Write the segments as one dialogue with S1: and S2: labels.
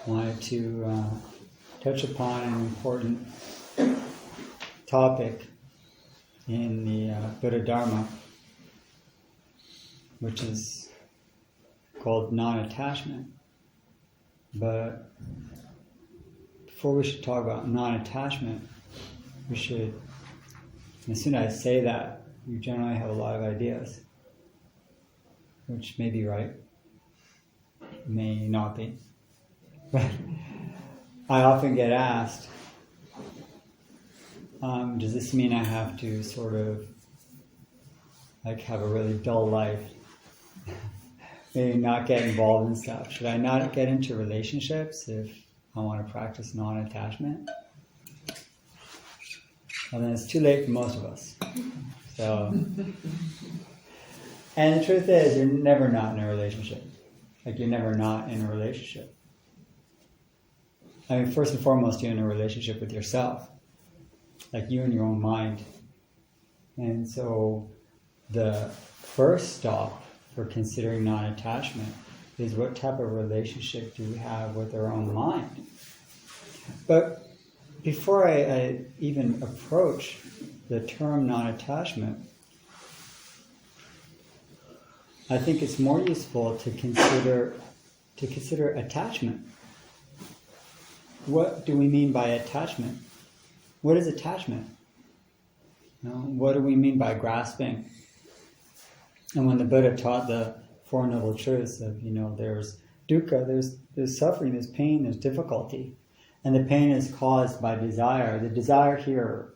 S1: wanted to touch upon an important topic in the Buddha Dharma, which is called non-attachment. But before we should talk about non-attachment, we should, as soon as I say that, you generally have a lot of ideas, which may be right, may not be. But I often get asked, does this mean I have to sort of like have a really dull life? Maybe not get involved in stuff. Should I not get into relationships if I want to practice non-attachment? Well, then it's too late for most of us. So, and the truth is, you're never not in a relationship. Like, you're never not in a relationship. I mean, first and foremost, you're in a relationship with yourself. Like, you and your own mind. And so, the first stop for considering non-attachment is what type of relationship do we have with our own mind? But before I even approach the term non-attachment, I think it's more useful to consider attachment. What do we mean by attachment? What is attachment? What do we mean by grasping? And when the Buddha taught the Four Noble Truths of, there's dukkha, there's suffering, there's pain, there's difficulty. And the pain is caused by desire. The desire here,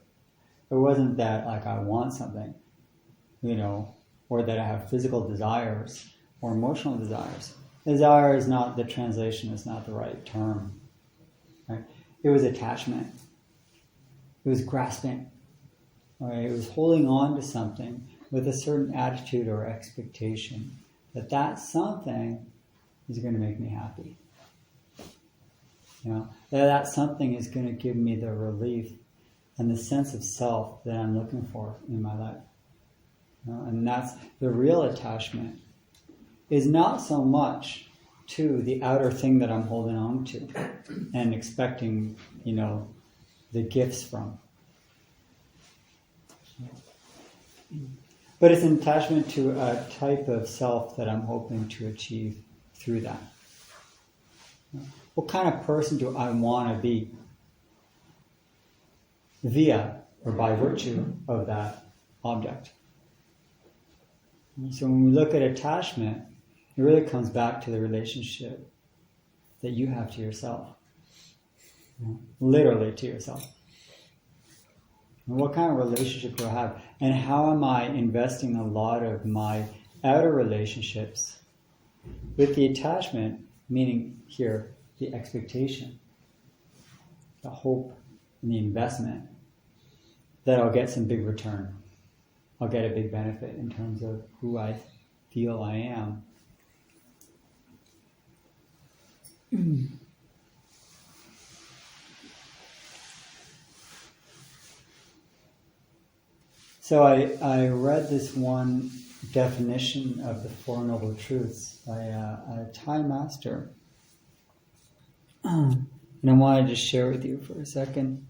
S1: it wasn't that like I want something, or that I have physical desires or emotional desires. Desire is not, the translation is not the right term. Right? It was attachment. It was grasping. Right? It was holding on to something with a certain attitude or expectation that something is going to make me happy. That something is going to give me the relief and the sense of self that I'm looking for in my life. And that's the real attachment, is not so much to the outer thing that I'm holding on to and expecting, the gifts from. But it's an attachment to a type of self that I'm hoping to achieve through that. What kind of person do I want to be via or by virtue of that object? So when we look at attachment, it really comes back to the relationship that you have to yourself. Literally to yourself. And what kind of relationship do I have? And how am I investing a lot of my outer relationships with the attachment, meaning here, the expectation, the hope, and the investment that I'll get some big return. I'll get a big benefit in terms of who I feel I am. So I read this one definition of the Four Noble Truths by a Thai master. And I wanted to share with you for a second.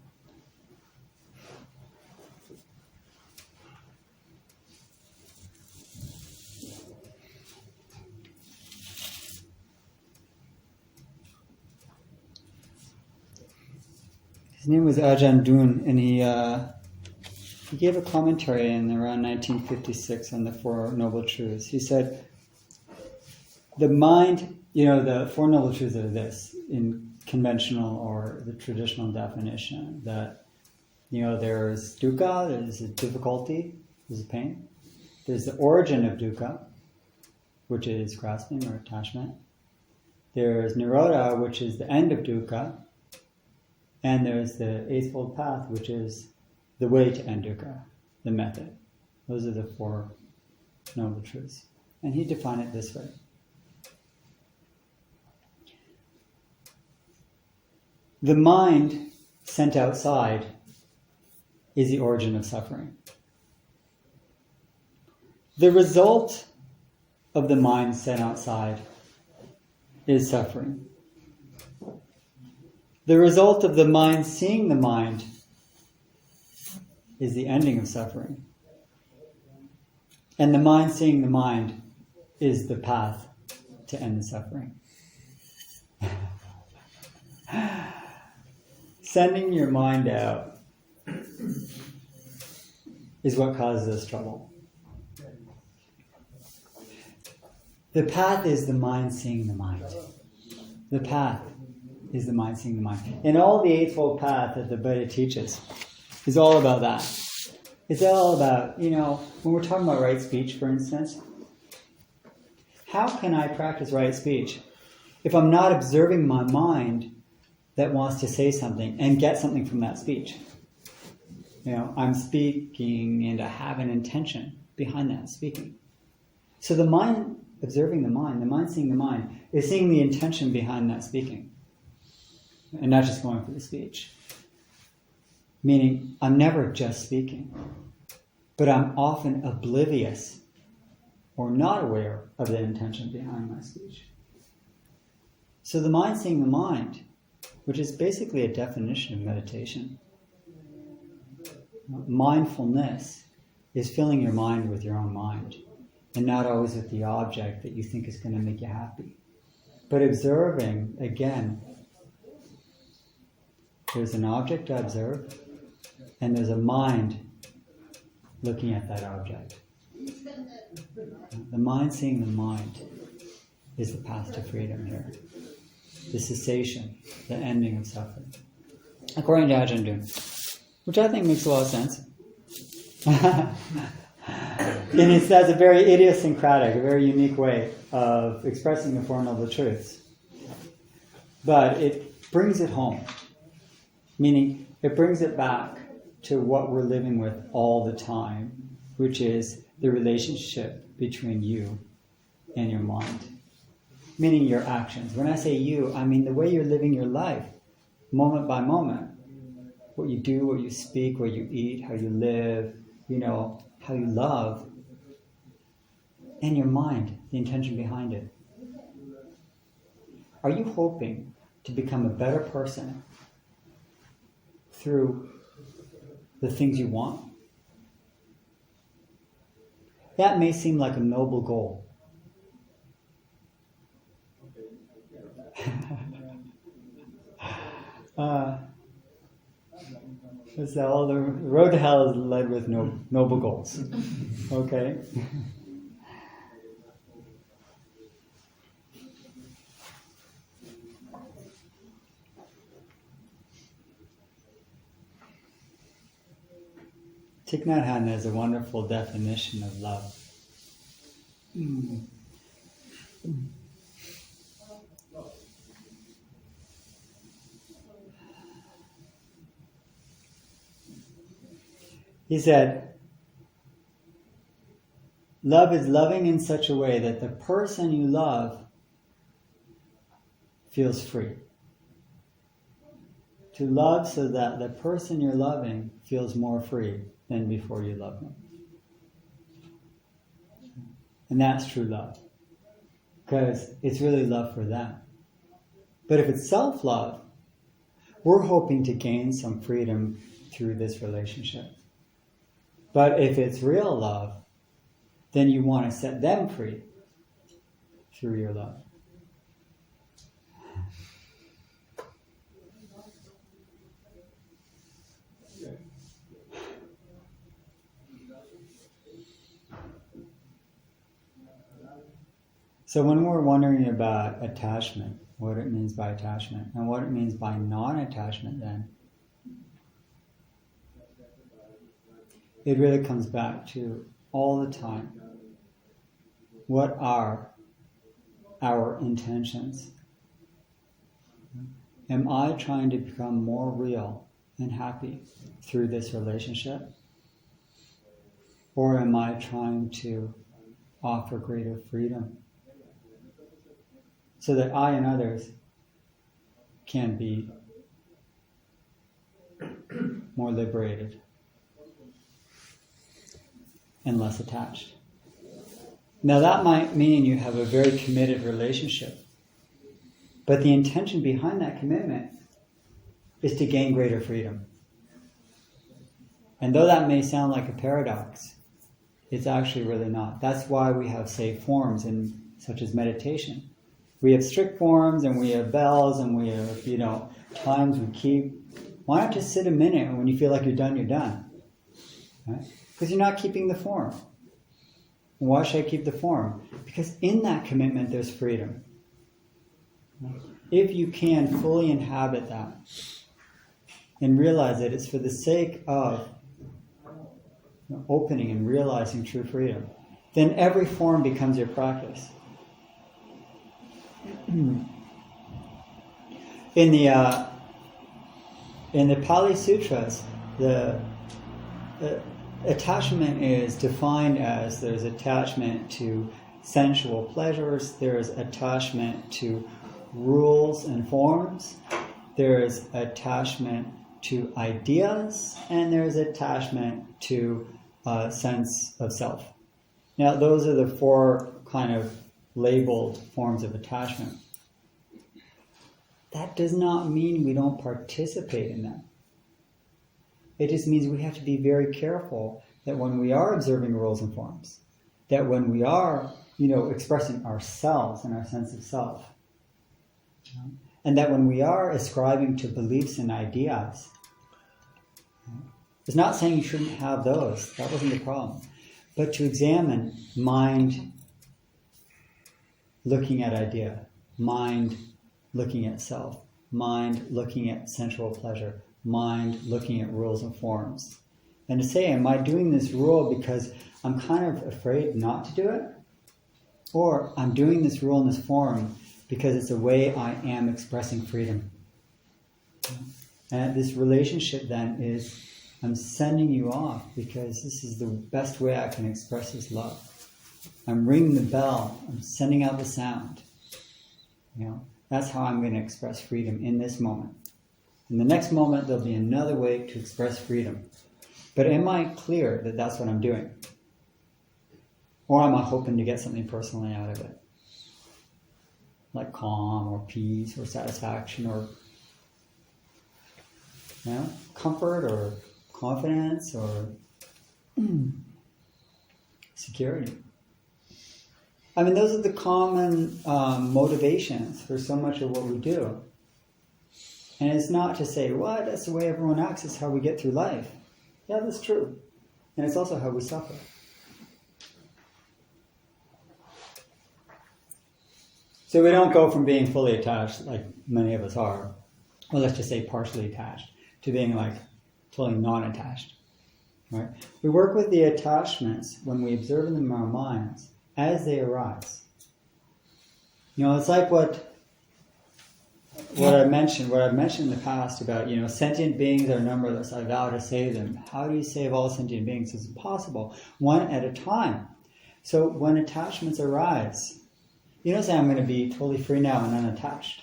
S1: His name was Ajahn Dun, and he gave a commentary in around 1956 on the Four Noble Truths. He said, the mind, the Four Noble Truths are this, in conventional or the traditional definition, that, there's dukkha, there's a difficulty, there's a pain. There's the origin of dukkha, which is grasping or attachment. There's nirodha, which is the end of dukkha. And there's the Eightfold Path, which is the way to end dukkha, the method. Those are the Four Noble Truths. And he defined it this way. The mind sent outside is the origin of suffering. The result of the mind sent outside is suffering. The result of the mind seeing the mind is the ending of suffering. And the mind seeing the mind is the path to end the suffering. Sending your mind out is what causes us trouble. The path is the mind seeing the mind. The path is the mind seeing the mind. And all the Eightfold Path that the Buddha teaches is all about that. It's all about, when we're talking about right speech, for instance, how can I practice right speech if I'm not observing my mind that wants to say something and get something from that speech? I'm speaking and I have an intention behind that speaking. So the mind observing the mind seeing the mind, is seeing the intention behind that speaking. And not just going for the speech. Meaning, I'm never just speaking, but I'm often oblivious or not aware of the intention behind my speech. So the mind seeing the mind, which is basically a definition of meditation. Mindfulness is filling your mind with your own mind, and not always with the object that you think is going to make you happy. But observing, again, there's an object to observe, and there's a mind looking at that object. The mind seeing the mind is the path to freedom here. The cessation, the ending of suffering. According to Ajahn Dun, which I think makes a lot of sense. And that's a very idiosyncratic, a very unique way of expressing the Four Noble Truths. But it brings it home. Meaning, it brings it back to what we're living with all the time, which is the relationship between you and your mind. Meaning your actions. When I say you, I mean the way you're living your life, moment by moment. What you do, what you speak, what you eat, how you live, how you love. And your mind, the intention behind it. Are you hoping to become a better person through the things you want? That may seem like a noble goal. So the road to hell is led with noble goals. Okay? Thich Nhat Hanh has a wonderful definition of love. He said, love is loving in such a way that the person you love feels free. To love so that the person you're loving feels more free than before you love them. And that's true love. Because it's really love for them. But if it's self-love, we're hoping to gain some freedom through this relationship. But if it's real love, then you want to set them free through your love. So when we're wondering about attachment, what it means by attachment, and what it means by non-attachment then, it really comes back to all the time, what are our intentions? Am I trying to become more real and happy through this relationship? Or am I trying to offer greater freedom so that I and others can be more liberated and less attached? Now that might mean you have a very committed relationship, but the intention behind that commitment is to gain greater freedom. And though that may sound like a paradox, it's actually really not. That's why we have, say, forms such as meditation. We have strict forms and we have bells and we have, times we keep. Why not just sit a minute, and when you feel like you're done, you're done? Right? Because you're not keeping the form. Why should I keep the form? Because in that commitment, there's freedom. If you can fully inhabit that and realize that it's for the sake of opening and realizing true freedom, then every form becomes your practice. In the Pali Sutras, the attachment is defined as there's attachment to sensual pleasures, there's attachment to rules and forms, there's attachment to ideas, and there's attachment to a sense of self. Now, those are the four kind of labeled forms of attachment. That does not mean we don't participate in them. It just means we have to be very careful that when we are observing rules and forms, that when we are, expressing ourselves and our sense of self, and that when we are ascribing to beliefs and ideas, it's not saying you shouldn't have those. That wasn't the problem. But to examine mind looking at idea, mind looking at self, mind looking at sensual pleasure, mind looking at rules and forms. And to say, am I doing this rule because I'm kind of afraid not to do it? Or I'm doing this rule in this form because it's a way I am expressing freedom. And this relationship then is, I'm sending you off because this is the best way I can express this love. I'm ringing the bell, I'm sending out the sound. That's how I'm going to express freedom in this moment. In the next moment, there'll be another way to express freedom. But am I clear that that's what I'm doing? Or am I hoping to get something personally out of it? Like calm or peace or satisfaction or comfort or confidence or security. I mean, those are the common motivations for so much of what we do. And it's not to say, what, that's the way everyone acts, it's how we get through life. Yeah, that's true. And it's also how we suffer. So we don't go from being fully attached, like many of us are, or let's just say partially attached, to being like totally non-attached. Right? We work with the attachments when we observe them in our minds as they arise. It's like what I've mentioned in the past about, sentient beings are numberless, I vow to save them. How do you save all sentient beings? It's impossible. One at a time. So when attachments arise, you don't say I'm going to be totally free now and unattached.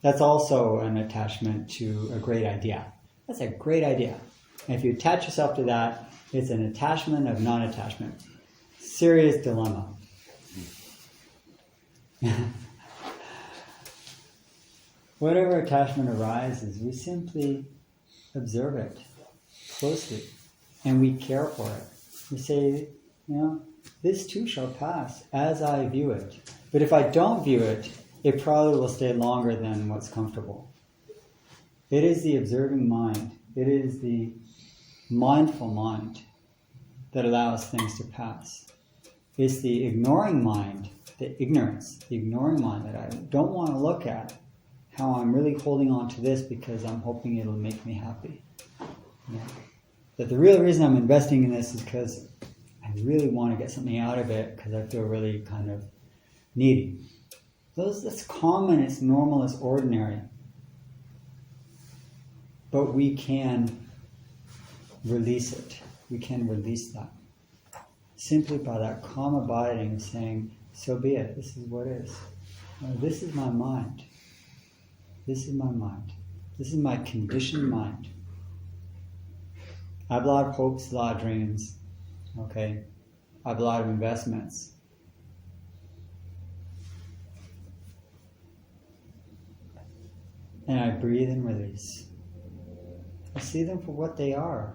S1: That's also an attachment to a great idea. That's a great idea. And if you attach yourself to that, it's an attachment of non-attachment. Serious dilemma. Whatever attachment arises, we simply observe it closely and we care for it. We say, this too shall pass as I view it. But if I don't view it, it probably will stay longer than what's comfortable. It is the observing mind. It is the mindful mind that allows things to pass. It's the ignoring mind, the ignoring mind that I don't want to look at, how I'm really holding on to this because I'm hoping it'll make me happy. That the real reason I'm investing in this is because I really want to get something out of it because I feel really kind of needy. That's common, it's normal, it's ordinary. But we can release it. We can release that. Simply by that calm abiding and saying, so be it, this is what is. This is my mind. This is my mind. This is my conditioned mind. I have a lot of hopes, a lot of dreams. Okay? I have a lot of investments. and I breathe and release. I see them for what they are.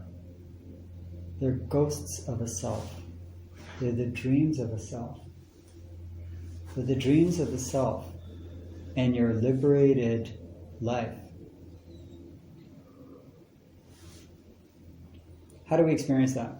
S1: They're ghosts of a self. They're the dreams of a self. They're the dreams of the self and your liberated life. How do we experience that?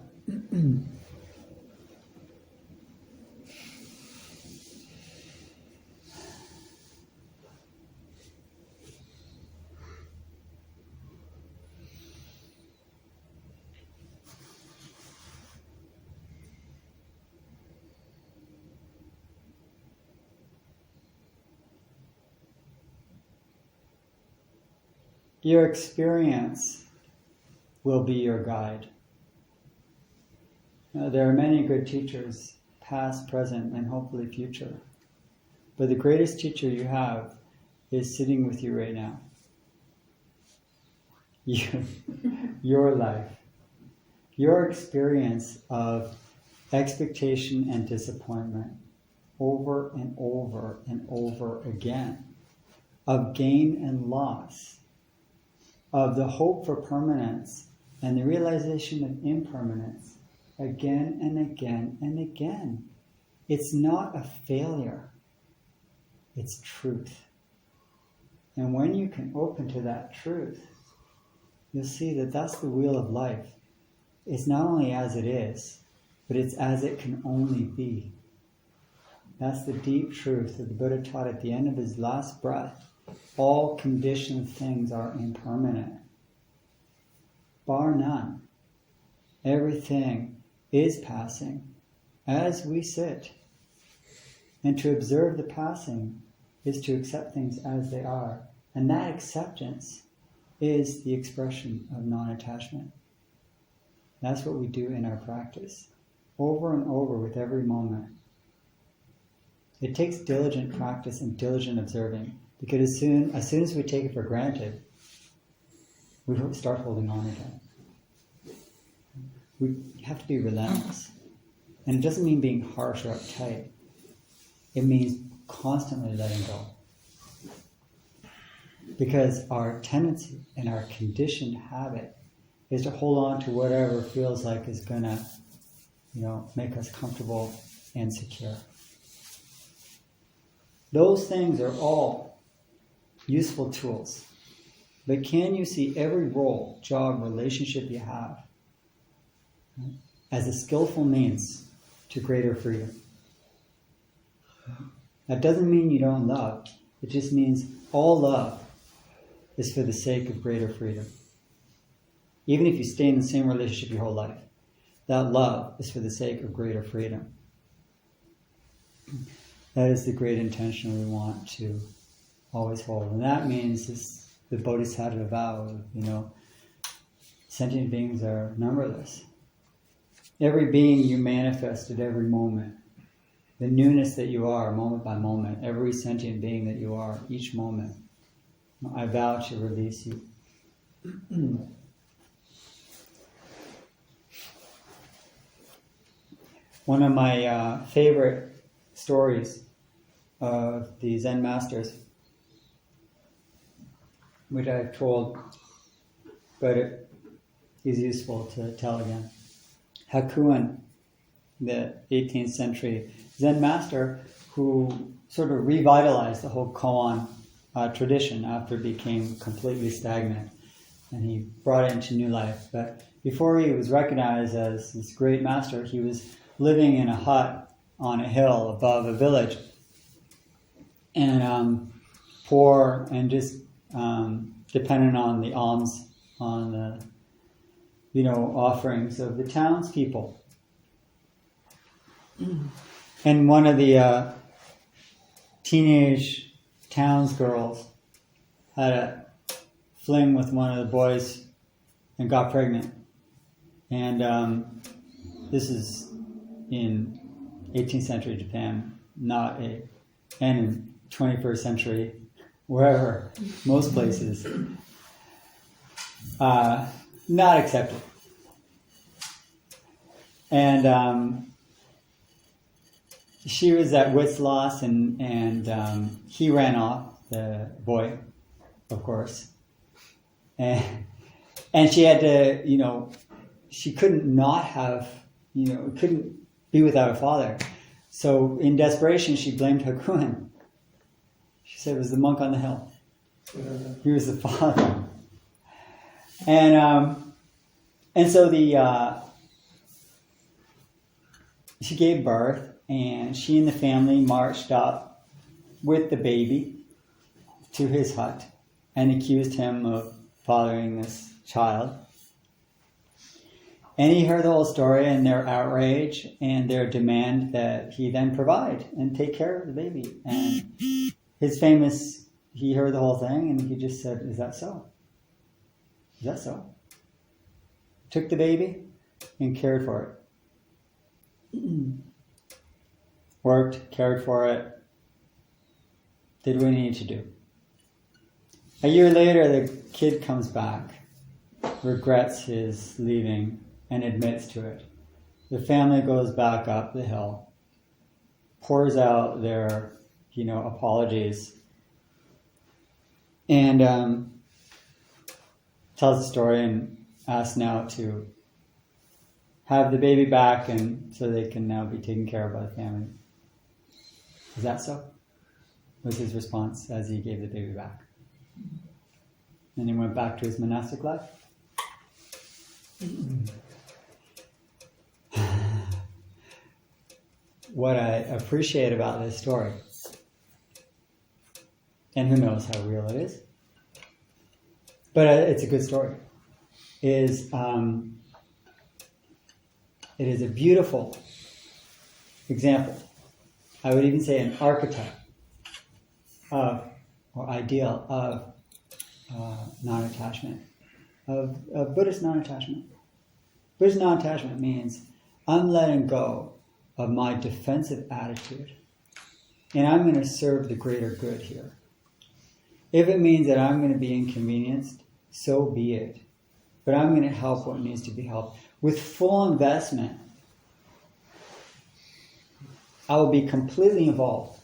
S1: Your experience will be your guide. There are many good teachers, past, present, and hopefully future. But the greatest teacher you have is sitting with you right now. Your life. Your experience of expectation and disappointment over and over and over again. Of gain and loss. Of the hope for permanence and the realization of impermanence again and again and again. It's not a failure. It's truth. And when you can open to that truth, you'll see that that's the wheel of life. It's not only as it is, but it's as it can only be. That's the deep truth that the Buddha taught at the end of his last breath. All conditioned things are impermanent. Bar none. Everything is passing as we sit. And to observe the passing is to accept things as they are. And that acceptance is the expression of non-attachment. That's what we do in our practice, over and over with every moment. It takes diligent practice and diligent observing. Because as soon as we take it for granted, we start holding on again. We have to be relentless. And it doesn't mean being harsh or uptight. It means constantly letting go. Because our tendency and our conditioned habit is to hold on to whatever feels like is going to, make us comfortable and secure. Those things are all useful tools. But can you see every role, job, relationship you have as a skillful means to greater freedom? That doesn't mean you don't love. It just means all love is for the sake of greater freedom. Even if you stay in the same relationship your whole life, that love is for the sake of greater freedom. That is the great intention we want to always hold. And that means the Bodhisattva vow of, sentient beings are numberless. Every being you manifest at every moment, the newness that you are moment by moment, every sentient being that you are each moment, I vow to release you. One of my favorite stories of the Zen masters, which I've told, but it is useful to tell again. Hakuin, the 18th century Zen master who sort of revitalized the whole koan tradition after it became completely stagnant. And he brought it into new life. But before he was recognized as this great master, he was living in a hut on a hill above a village. And poor and just dependent on the alms, on the offerings of the townspeople. And one of the teenage townsgirls had a fling with one of the boys and got pregnant. And this is in 18th century Japan, and in 21st century, wherever, most places, not accepted. And she was at wit's loss, and he ran off, the boy, of course. And she had to, she couldn't not have, couldn't be without a father. So in desperation, she blamed Hakuin. She said it was the monk on the hill. He was the father. And so she gave birth, and she and the family marched up with the baby to his hut and accused him of fathering this child. And he heard the whole story and their outrage and their demand that he then provide and take care of the baby. And he heard the whole thing and he just said, "Is that so? Is that so?" Took the baby and cared for it. Worked, cared for it, did what he needed to do. A year later, the kid comes back, regrets his leaving, and admits to it. The family goes back up the hill, pours out their, apologies, and tells the story and asks now to have the baby back, and so they can now be taken care of by the family. Is that so? Was his response as he gave the baby back. And he went back to his monastic life. What I appreciate about this story, and who knows how real it is, but it's a good story, is it is a beautiful example. I would even say an archetype of, or ideal of non-attachment, of Buddhist non-attachment. Buddhist non-attachment means I'm letting go of my defensive attitude and I'm going to serve the greater good here. If it means that I'm going to be inconvenienced, so be it. But I'm going to help what needs to be helped. With full investment, I will be completely involved.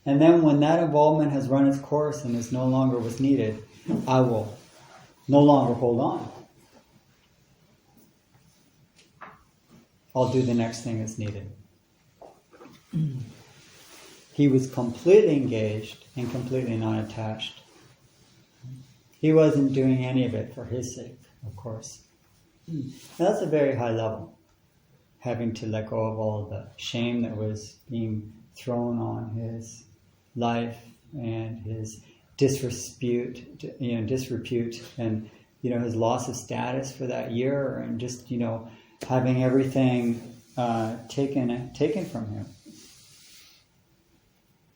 S1: And then when that involvement has run its course and is no longer what's needed, I will no longer hold on. I'll do the next thing that's needed. He was completely engaged and completely non-attached. He wasn't doing any of it for his sake, of course. Now, that's a very high level, having to let go of all the shame that was being thrown on his life and his disrepute, and his loss of status for that year, and just having everything taken from him.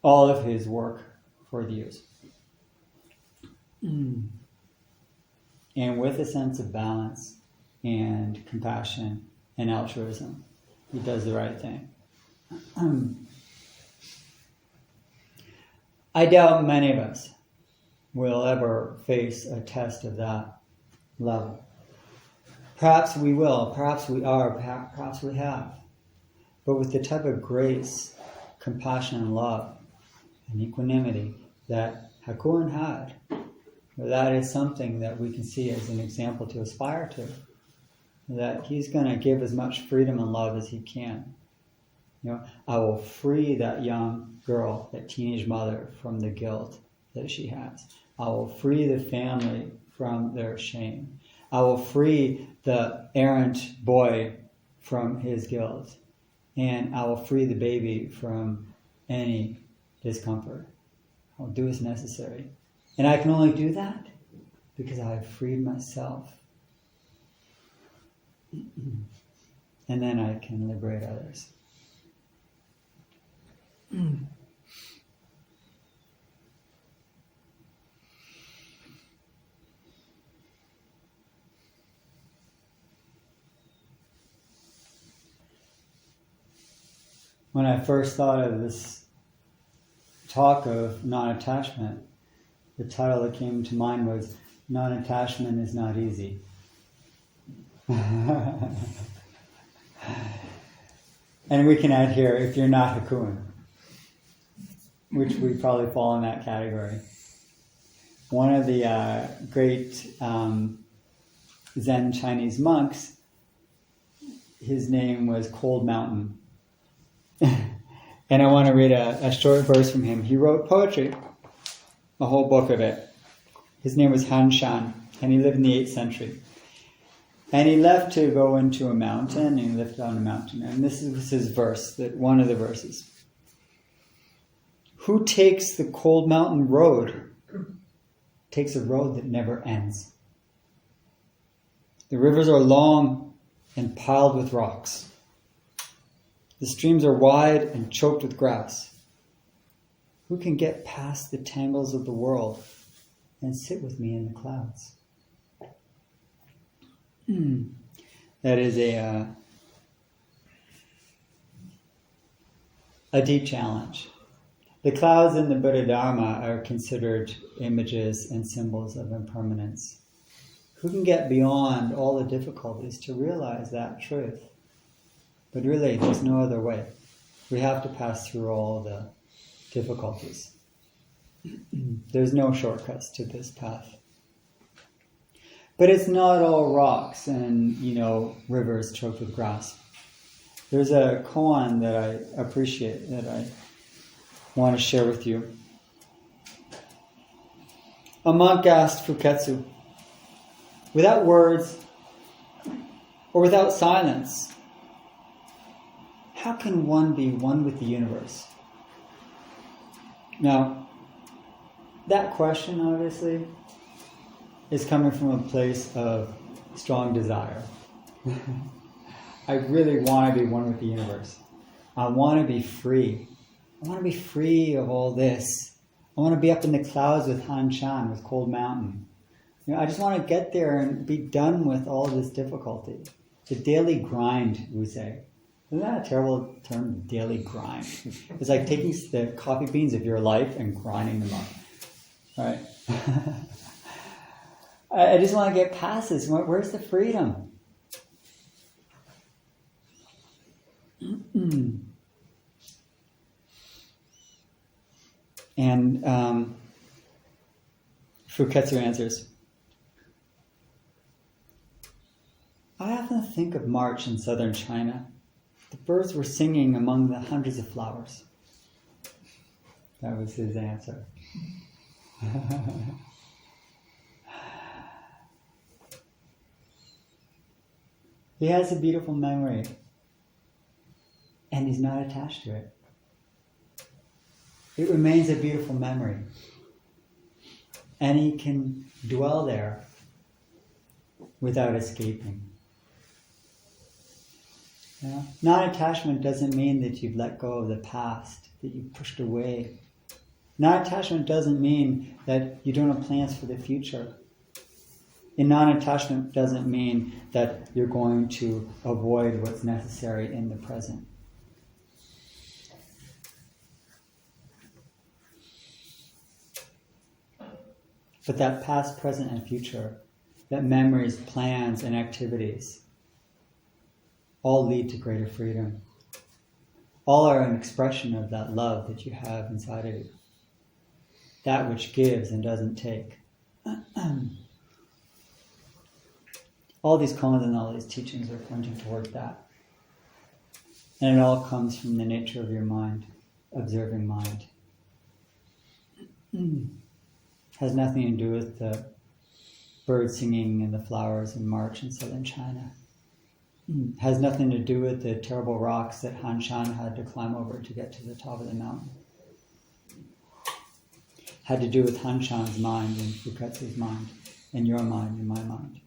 S1: All of his work for the years. And with a sense of balance and compassion and altruism, he does the right thing. I doubt many of us will ever face a test of that level. Perhaps we will, perhaps we are, perhaps we have. But with the type of grace, compassion, and love, and equanimity that Hakuin had, that is something that we can see as an example to aspire to. That he's going to give as much freedom and love as he can. I will free that young girl, that teenage mother, from the guilt that she has. I will free the family from their shame. I will free the errant boy from his guilt. And I will free the baby from any discomfort. I'll do as necessary. And I can only do that because I have freed myself. And then I can liberate others. When I first thought of this talk of non-attachment, the title that came to mind was "Non-Attachment is Not Easy." And we can add here, if you're not Hakuin, which we probably fall in that category. one of the great Zen Chinese monks, his name was Cold Mountain. And I want to read a short verse from him. He wrote poetry, a whole book of it. His name was Han Shan, and he lived in the 8th century. And he left to go into a mountain, and he lived on a mountain. And this was his verse, one of the verses. Who takes the cold mountain road takes a road that never ends. The rivers are long and piled with rocks. The streams are wide and choked with grass. Who can get past the tangles of the world and sit with me in the clouds? That is a deep challenge. The clouds in the Buddha Dharma are considered images and symbols of impermanence. Who can get beyond all the difficulties to realize that truth? But really, there's no other way. We have to pass through all the difficulties. There's no shortcuts to this path. But it's not all rocks and, rivers choked with grass. There's a koan that I appreciate, that I want to share with you. A monk asked Fuketsu, without words or without silence, how can one be one with the universe? Now, that question, obviously, is coming from a place of strong desire. I really want to be one with the universe. I want to be free. I want to be free of all this. I want to be up in the clouds with Han Shan, with Cold Mountain. I just want to get there and be done with all this difficulty. The daily grind, we say. Isn't that a terrible term, daily grind? It's like taking the coffee beans of your life and grinding them up. Right? I just want to get past this. Where's the freedom? And Fuketsu answers, I often think of March in southern China. The birds were singing among the hundreds of flowers. That was his answer. He has a beautiful memory, and he's not attached to it. It remains a beautiful memory, and he can dwell there without escaping. Yeah? Non-attachment doesn't mean that you've let go of the past, that you've pushed away. Non-attachment doesn't mean that you don't have plans for the future. And non-attachment doesn't mean that you're going to avoid what's necessary in the present. But that past, present, and future, that memories, plans, and activities, all lead to greater freedom. All are an expression of that love that you have inside of you. That which gives and doesn't take. All these koans and all these teachings are pointing towards that. And it all comes from the nature of your mind, observing mind. Has nothing to do with the birds singing and the flowers in March in southern China. Has nothing to do with the terrible rocks that Han Shan had to climb over to get to the top of the mountain. Had to do with Han Shan's mind and Fuketsu's mind, and your mind and my mind.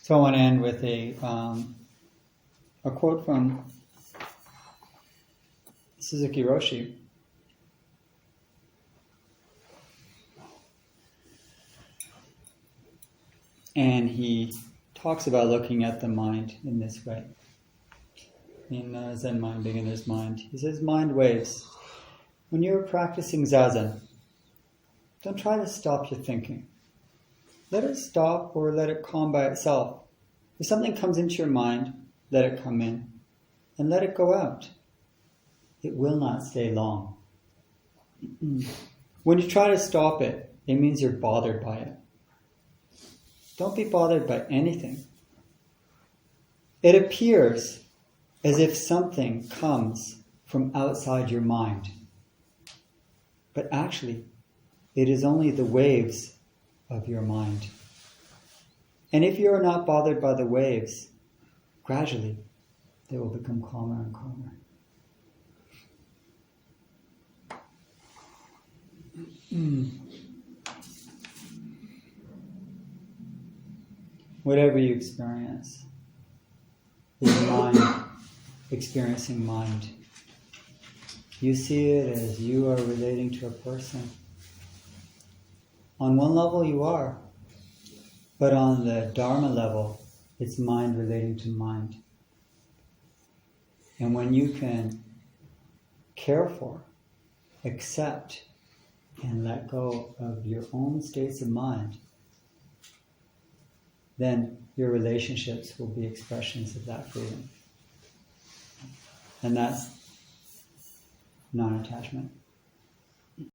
S1: So I want to end with a quote from Suzuki Roshi. And he talks about looking at the mind in this way. In Zen Mind, Beginner's Mind, he says, mind waves. When you're practicing Zazen, don't try to stop your thinking. Let it stop or let it calm by itself. If something comes into your mind, let it come in and let it go out. It will not stay long. When you try to stop it, it means you're bothered by it. Don't be bothered by anything. It appears as if something comes from outside your mind. But actually, it is only the waves of your mind. And if you are not bothered by the waves, gradually they will become calmer and calmer. Whatever you experience is mind experiencing mind. You see it as you are relating to a person. On one level you are, but on the Dharma level, it's mind relating to mind. And when you can care for, accept, and let go of your own states of mind, then your relationships will be expressions of that freedom. And that's non-attachment.